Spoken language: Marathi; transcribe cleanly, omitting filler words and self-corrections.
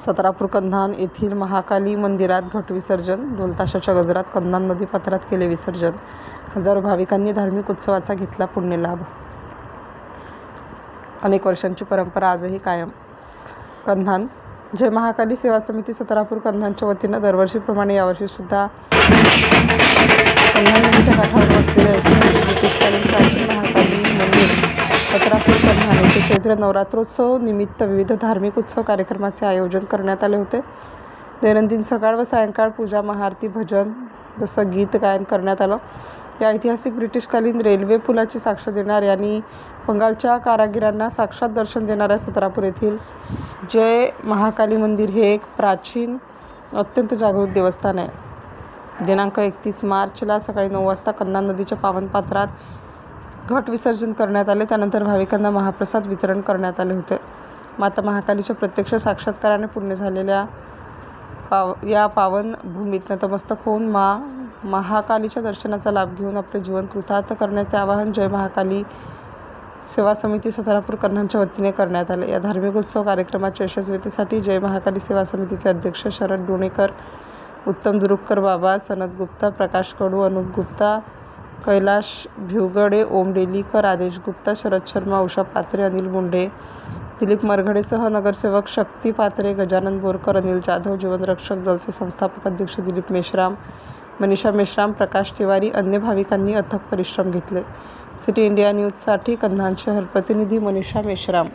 सतरापूर कंधान येथील महाकाली मंदिरात घट विसर्जन. ढोल ताशाच्या गजरात कंधान नदीपात्रात केले विसर्जन. हजारो भाविकांनी धार्मिक उत्सवाचा घेतला पुण्यलाभ. अनेक वर्षांची परंपरा आजही कायम. कंधान जय महाकाली सेवा समिती सतरापूर कंधानच्या वतीनं दरवर्षीप्रमाणे यावर्षी सुद्धा कंधान नदीच्या काठावर वसलेले ऐतिहासिक ब्रिटिशकालीन प्राचीन महाकाली मंदिर सतरापूर कंधान येथे चैत्र नवरात्रोत्सव निमित्त विविध धार्मिक उत्सव कार्यक्रमाचे आयोजन करण्यात आले होते. दैनंदिन सकाळ व सायंकाळ पूजा, महाआरती, भजन जसं गीत गायन करण्यात आलं. या ऐतिहासिक ब्रिटिशकालीन रेल्वे पुलाची साक्ष देणाऱ्या आणि बंगालच्या कारागिरांना साक्षात दर्शन देणाऱ्या सतरापूर येथील जय महाकाली मंदिर हे एक प्राचीन अत्यंत जागृत देवस्थान आहे. दिनांक 31 मार्चला सकाळी 9 वाजता कंधान नदीच्या पावन पात्रात घट विसर्जन करण्यात आले. त्यानंतर भाविकांना महाप्रसाद वितरण करण्यात आले होते. माता महाकालीच्या प्रत्यक्ष साक्षात्काराने पुण्य झालेल्या या पावन भूमीत नतमस्तक होऊन महाकालीच्या दर्शनाचा लाभ घेऊन आपले जीवन कृतार्थ करण्याचे आवाहन जय महाकाली सेवा समिती सतरापूर कंधानच्या वतीने करण्यात आले. या धार्मिक उत्सव कार्यक्रमाच्या यशस्वीतेसाठी जय महाकाली सेवा समितीचे अध्यक्ष शरद डोणेकर, उत्तम दुरुककर बाबा, सनत गुप्ता, प्रकाश कडू, अनुप गुप्ता, कैलाश भिवगडे, ओम डेलीकर, आदेश गुप्ता, शरद शर्मा, उषा पात्रे, अनिल मुंढे, दिलीप मरघडेसह नगरसेवक शक्ती पात्रे, गजानन बोरकर, अनिल जाधव, जीवनरक्षक दलचे संस्थापक अध्यक्ष दिलीप मेश्राम, मनीषा मेश्राम, प्रकाश तिवारी, अन्य भाविकांनी अथक परिश्रम घेतले. सिटी इंडिया न्यूजसाठी कंधान शहर प्रतिनिधी मनीषा मेश्राम.